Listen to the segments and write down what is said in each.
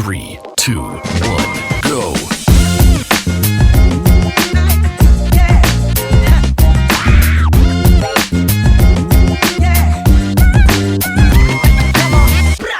3, 2, 1, go.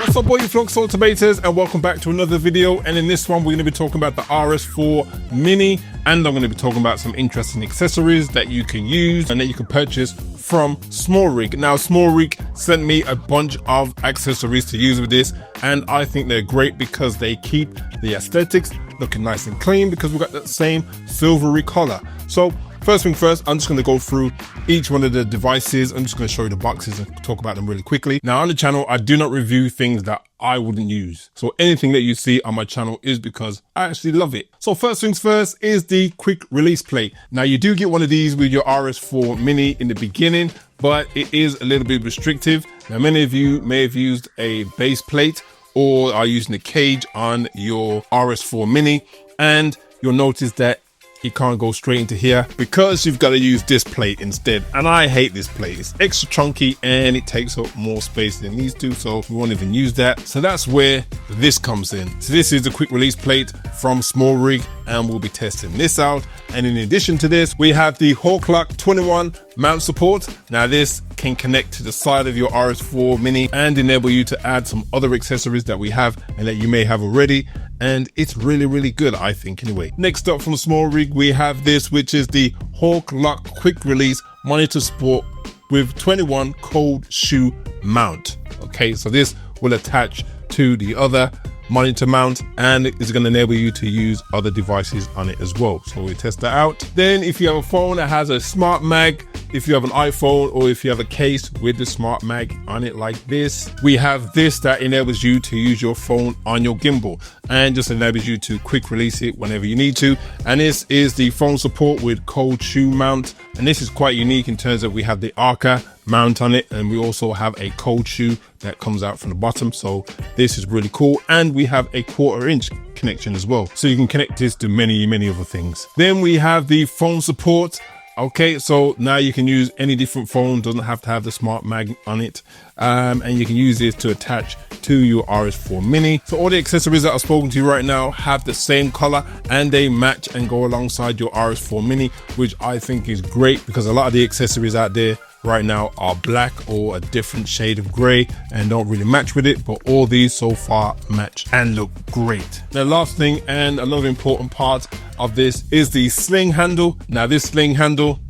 What's up, all you Flux automators, and welcome back to another video. And in this one, we're going to be talking about the RS4 Mini, and I'm going to be talking about some interesting accessories that you can use and that you can purchase from SmallRig. Now, SmallRig sent me a bunch of accessories to use with this, and I think they're great because they keep the aesthetics looking nice and clean because we've got that same silvery color. So first thing first, I'm just going to go through each one of the devices. I'm just going to show you the boxes and talk about them really quickly. Now, on the channel, I do not review things that I wouldn't use. So anything that you see on my channel is because I actually love it. So first things first is the quick release plate. Now, you do get one of these with your RS4 Mini in the beginning, but it is a little bit restrictive. Now, many of you may have used a base plate or are using a cage on your RS4 Mini, and you'll notice that you can't go straight into here because you've got to use this plate instead. And I hate this plate. It's extra chunky and it takes up more space than it needs to, so we won't even use that. So that's where this comes in. So this is the quick release plate from SmallRig, and we'll be testing this out. And in addition to this, we have the HawkLock 21 mount support. Now this can connect to the side of your RS4 Mini and enable you to add some other accessories that we have and that you may have already. And it's really, really good, I think, anyway. Next up from SmallRig, we have this, which is the HawkLock quick release monitor support with 21 cold shoe mount. Okay, so this will attach to the other monitor mount and it's going to enable you to use other devices on it as well. So we test that out. Then if you have a phone that has a smart mag, if you have an iPhone, or if you have a case with the smart mag on it like this, we have this that enables you to use your phone on your gimbal and just enables you to quick release it whenever you need to. And this is the phone support with cold shoe mount, and this is quite unique in terms of we have the Arca mount on it, and we also have a cold shoe that comes out from the bottom. So this is really cool, and we have a 1/4 inch connection as well, so you can connect this to many other things. Then we have the phone support. Okay, so now you can use any different phone, doesn't have to have the smart mag on it, and you can use this to attach to your RS4 Mini. So all the accessories that I've spoken to you right now have the same color and they match and go alongside your RS4 Mini, which I think is great because a lot of the accessories out there right now are black or a different shade of gray and don't really match with it, but all these so far match and look great. The last thing and another important part of this is the sling handle. Now this sling handle,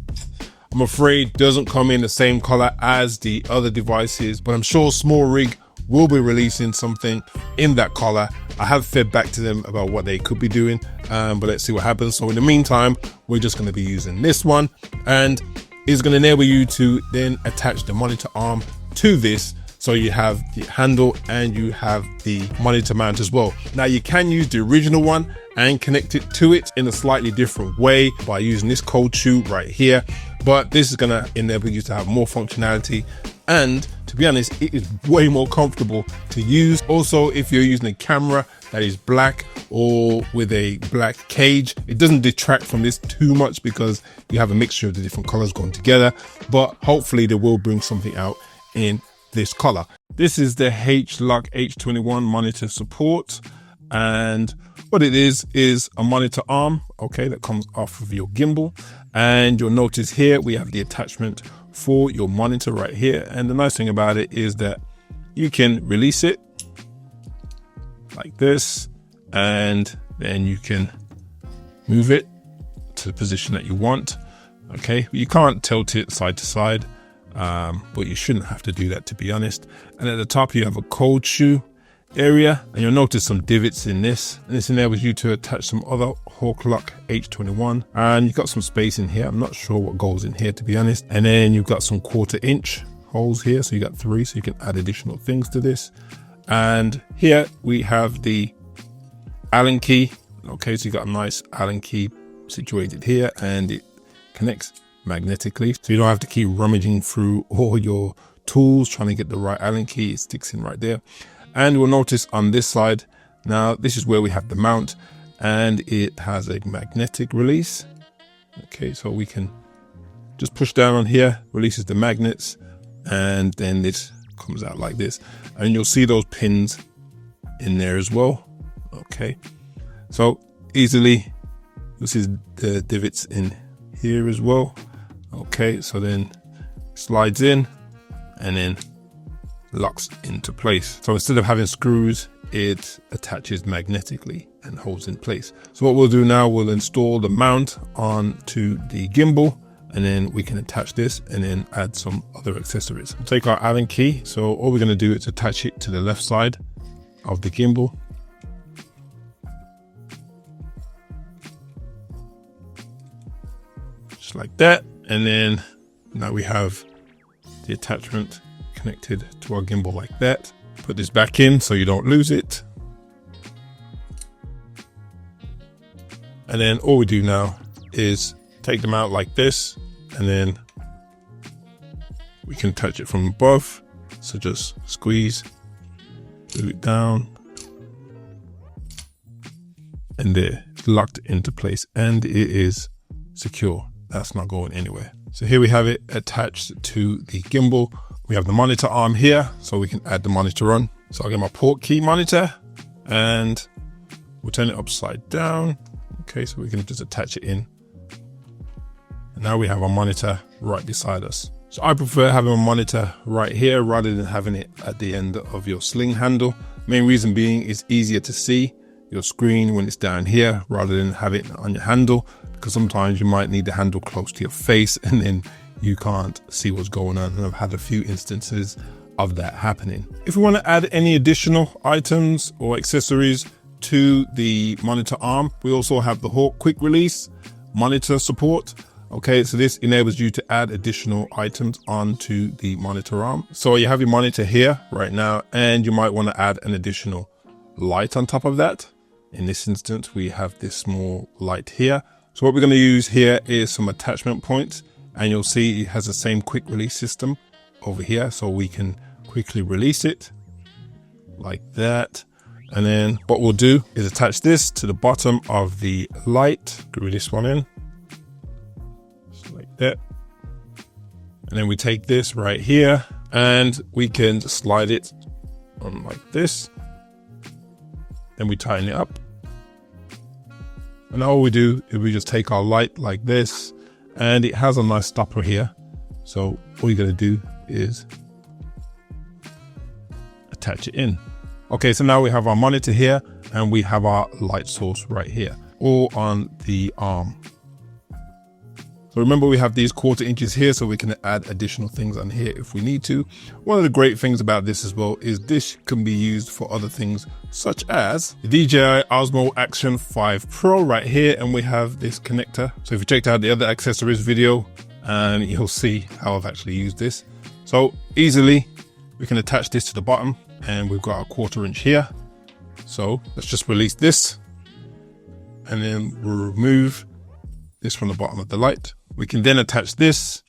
I'm afraid, doesn't come in the same color as the other devices, but I'm sure SmallRig will be releasing something in that color. I have fed back to them about what they could be doing, but let's see what happens. So in the meantime, we're just going to be using this one, and it's going to enable you to then attach the monitor arm to this. So you have the handle and you have the monitor mount as well. Now you can use the original one and connect it to it in a slightly different way by using this cold shoe right here, but this is going to enable you to have more functionality, and to be honest, it is way more comfortable to use. Also, if you're using a camera that is black or with a black cage, it doesn't detract from this too much because you have a mixture of the different colors going together, but hopefully they will bring something out in this color. This is the HawkLock H21 monitor support, and what it is a monitor arm, okay, that comes off of your gimbal. And you'll notice here we have the attachment for your monitor right here, and the nice thing about it is that you can release it like this, and then you can move it to the position that you want. Okay, you can't tilt it side to side, but you shouldn't have to do that, to be honest. And at the top you have a cold shoe area, and you'll notice some divots in this, and this enables you to attach some other HawkLock H21, and you've got some space in here. I'm not sure what goes in here, to be honest. And then you've got some 1/4 inch holes here, so you got 3, so you can add additional things to this. And here we have the Allen key. Okay, so you got a nice Allen key situated here, and it connects magnetically, so you don't have to keep rummaging through all your tools trying to get the right Allen key. It sticks in right there. And we'll notice on this side, now this is where we have the mount, and it has a magnetic release. Okay, so we can just push down on here, releases the magnets, and then this comes out like this, and you'll see those pins in there as well. Okay, so easily you'll see the divots in here as well. Okay, so then slides in and then locks into place. So instead of having screws, it attaches magnetically and holds in place. So what we'll do now, we'll install the mount onto the gimbal, and then we can attach this and then add some other accessories. We'll take our Allen key. So all we're going to do is attach it to the left side of the gimbal. Just like that. And then now we have the attachment connected to our gimbal like that. Put this back in so you don't lose it. And then all we do now is take them out like this, and then we can touch it from above. So just squeeze, glue it down, and there, it's locked into place and it is secure. That's not going anywhere. So here we have it attached to the gimbal. We have the monitor arm here, so we can add the monitor on. So I'll get my Portkey monitor and we'll turn it upside down. Okay, so we can just attach it in. And now we have our monitor right beside us. So I prefer having a monitor right here rather than having it at the end of your sling handle. Main reason being it's easier to see your screen when it's down here rather than have it on your handle, because sometimes you might need the handle close to your face and then you can't see what's going on. And I've had a few instances of that happening. If we want to add any additional items or accessories to the monitor arm, we also have the Hawk quick release monitor support. Okay, so this enables you to add additional items onto the monitor arm. So you have your monitor here right now, and you might want to add an additional light on top of that. In this instance, we have this small light here. So what we're going to use here is some attachment points, and you'll see it has the same quick release system over here. So we can quickly release it like that. And then what we'll do is attach this to the bottom of the light, screw this one in, just like that. And then we take this right here and we can slide it on like this. Then we tighten it up. And all we do is we just take our light like this, and it has a nice stopper here. So all you're going to do is attach it in. Okay, so now we have our monitor here and we have our light source right here, all on the arm. So remember, we have these 1/4 inches here, so we can add additional things on here if we need to. One of the great things about this as well is this can be used for other things, such as the DJI Osmo Action 5 Pro right here, and we have this connector. So if you checked out the other accessories video, and you'll see how I've actually used this. So easily we can attach this to the bottom, and we've got a 1/4 inch here. So let's just release this, and then we'll remove this from the bottom of the light. We can then attach this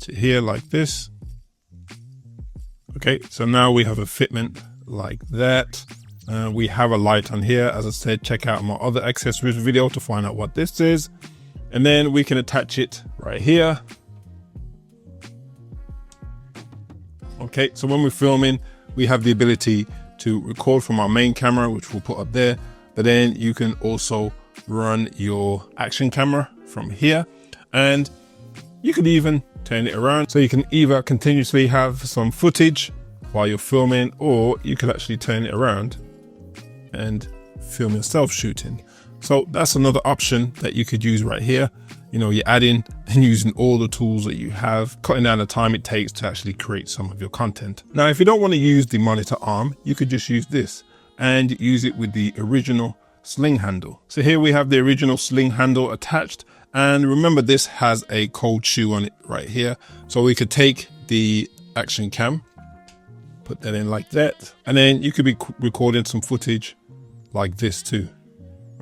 to here like this. Okay, so now we have a fitment like that. We have a light on here. As I said, check out my other accessories video to find out what this is. And then we can attach it right here. Okay, so when we're filming, we have the ability to record from our main camera, which we'll put up there, but then you can also run your action camera from here, and you could even turn it around. So you can either continuously have some footage while you're filming, or you could actually turn it around and film yourself shooting. So that's another option that you could use right here. You know, you're adding and using all the tools that you have, cutting down the time it takes to actually create some of your content. Now, if you don't want to use the monitor arm, you could just use this and use it with the original sling handle. So here we have the original sling handle attached, and remember, this has a cold shoe on it right here. So we could take the action cam, put that in like that, and then you could be recording some footage like this too.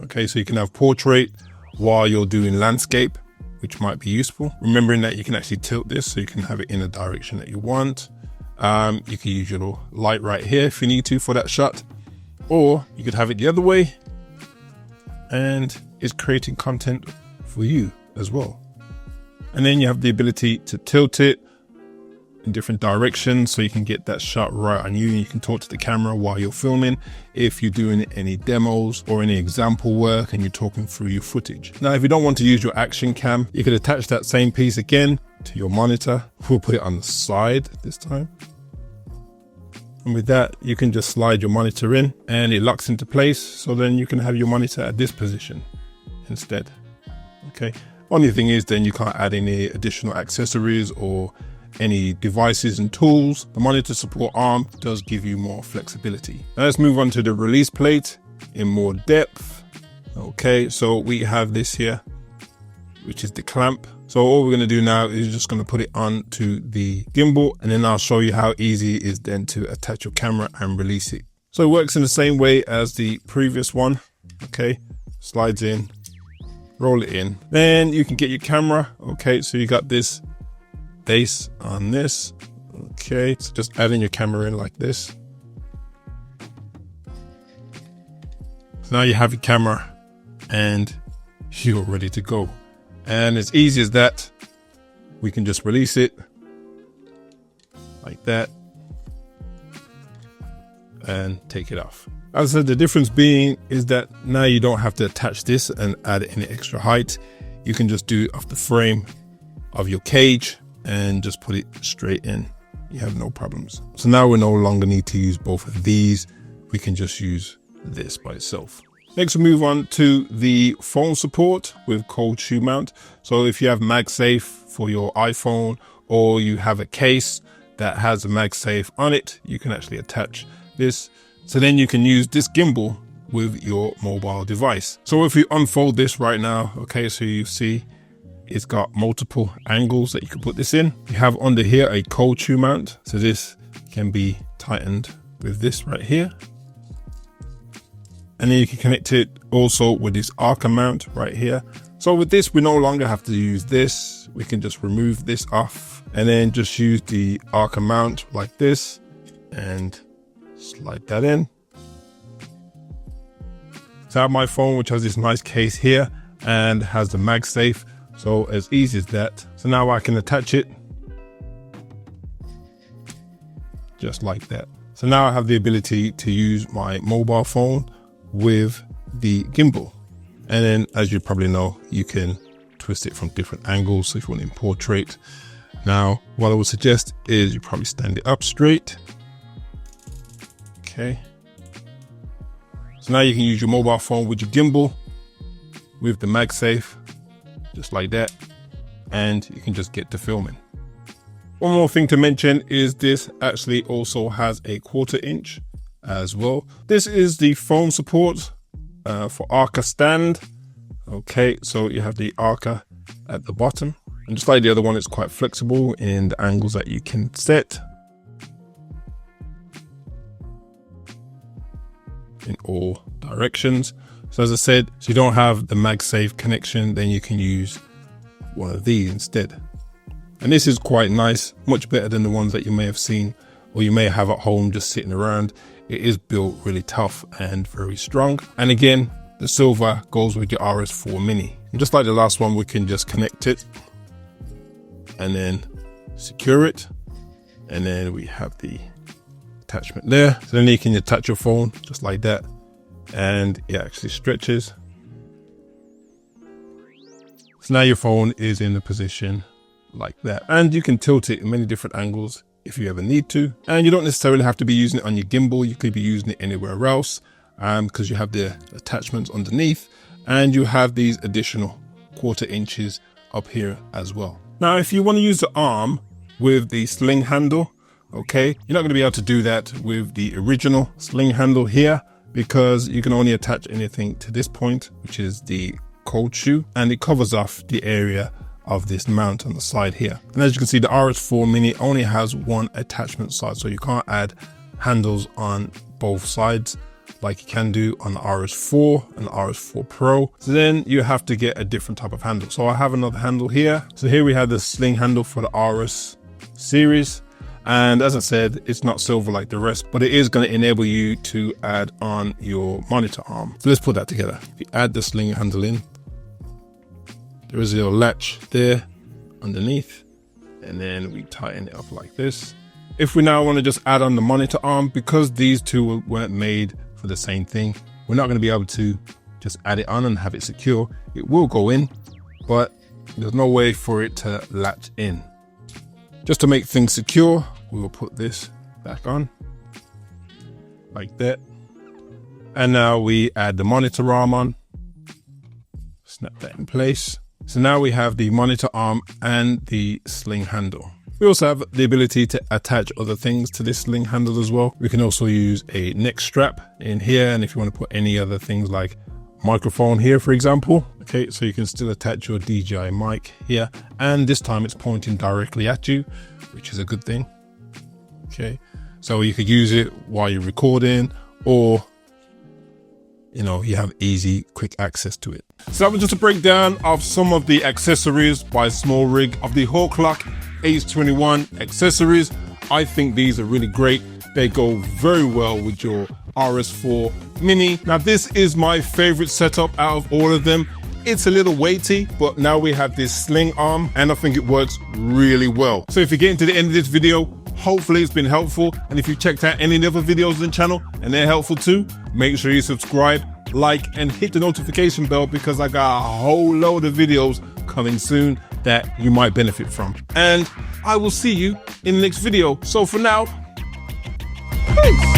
Okay, so you can have portrait while you're doing landscape, which might be useful. Remembering that you can actually tilt this so you can have it in the direction that you want. You can use your light right here if you need to for that shot, or you could have it the other way, and it's creating content for you as well. And then you have the ability to tilt it in different directions so you can get that shot right on you, and you can talk to the camera while you're filming if you're doing any demos or any example work and you're talking through your footage. Now, if you don't want to use your action cam, you could attach that same piece again to your monitor. We'll put it on the side this time. And with that, you can just slide your monitor in and it locks into place. So then you can have your monitor at this position instead. Okay. Only thing is then you can't add any additional accessories or any devices and tools. The monitor support arm does give you more flexibility. Now let's move on to the release plate in more depth. Okay, so we have this here, which is the clamp. So all we're going to do now is just going to put it onto the gimbal, and then I'll show you how easy it is then to attach your camera and release it. So it works in the same way as the previous one. Okay, slides in, roll it in, then you can get your camera. Okay, so you got this base on this. Okay, so just adding your camera in like this. So now you have your camera and you're ready to go. And as easy as that, we can just release it like that and take it off. As I said, the difference being is that now you don't have to attach this and add any extra height. You can just do it off the frame of your cage and just put it straight in. You have no problems. So now we no longer need to use both of these. We can just use this by itself. Next, we move on to the phone support with cold shoe mount. So if you have MagSafe for your iPhone, or you have a case that has a MagSafe on it, you can actually attach this. So then you can use this gimbal with your mobile device. So if you unfold this right now, okay, so you see it's got multiple angles that you can put this in. You have under here a cold shoe mount. So this can be tightened with this right here. And then you can connect it also with this Arca mount right here. So with this, we no longer have to use this. We can just remove this off and then just use the Arca mount like this and slide that in. So I have my phone, which has this nice case here and has the MagSafe. So as easy as that. So now I can attach it just like that. So now I have the ability to use my mobile phone with the gimbal. And then, as you probably know, you can twist it from different angles. So if you want it in portrait. Now, what I would suggest is you probably stand it up straight. Okay. So now you can use your mobile phone with your gimbal with the MagSafe, just like that. And you can just get to filming. One more thing to mention is this actually also has a 1/4 inch as well. This is the phone support for Arca-Stand. Okay, so you have the Arca at the bottom, and just like the other one, it's quite flexible in the angles that you can set in all directions. So as I said, so you don't have the MagSafe connection, then you can use one of these instead. And this is quite nice, much better than the ones that you may have seen or you may have at home just sitting around. It is built really tough and very strong. And again, the silver goes with your RS4 Mini. And just like the last one, we can just connect it and then secure it. And then we have the attachment there. So then you can attach your phone just like that. And it actually stretches. So now your phone is in the position like that. And you can tilt it in many different angles if you ever need to, and you don't necessarily have to be using it on your gimbal. You could be using it anywhere else because you have the attachments underneath and you have these additional 1/4 inches up here as well. Now, if you want to use the arm with the sling handle, okay, you're not going to be able to do that with the original sling handle here because you can only attach anything to this point, which is the cold shoe, and it covers off the area of this mount on the side here. And as you can see, the RS4 Mini only has one attachment side, so you can't add handles on both sides like you can do on the RS4 and the RS4 Pro. So then you have to get a different type of handle. So I have another handle here. So here we have the sling handle for the RS series. And as I said, it's not silver like the rest, but it is going to enable you to add on your monitor arm. So let's put that together. If you add the sling handle in, there is a little latch there underneath, and then we tighten it up like this. If we now want to just add on the monitor arm, because these two weren't made for the same thing, we're not going to be able to just add it on and have it secure. It will go in, but there's no way for it to latch in. Just to make things secure, we will put this back on like that. And now we add the monitor arm on, snap that in place. So now we have the monitor arm and the sling handle. We also have the ability to attach other things to this sling handle as well. We can also use a neck strap in here, and if you want to put any other things like microphone here, for example. Okay, so you can still attach your DJI mic here, and this time it's pointing directly at you, which is a good thing. Okay, so you could use it while you're recording, or you know, you have easy, quick access to it. So that was just a breakdown of some of the accessories by SmallRig of the HawkLock H21 accessories. I think these are really great. They go very well with your RS4 Mini. Now this is my favorite setup out of all of them. It's a little weighty, but now we have this sling arm and I think it works really well. So if you're getting to the end of this video, hopefully it's been helpful. And if you checked out any of the other videos on the channel and they're helpful too, make sure you subscribe, like, and hit the notification bell, because I got a whole load of videos coming soon that you might benefit from. And I will see you in the next video. So for now, peace.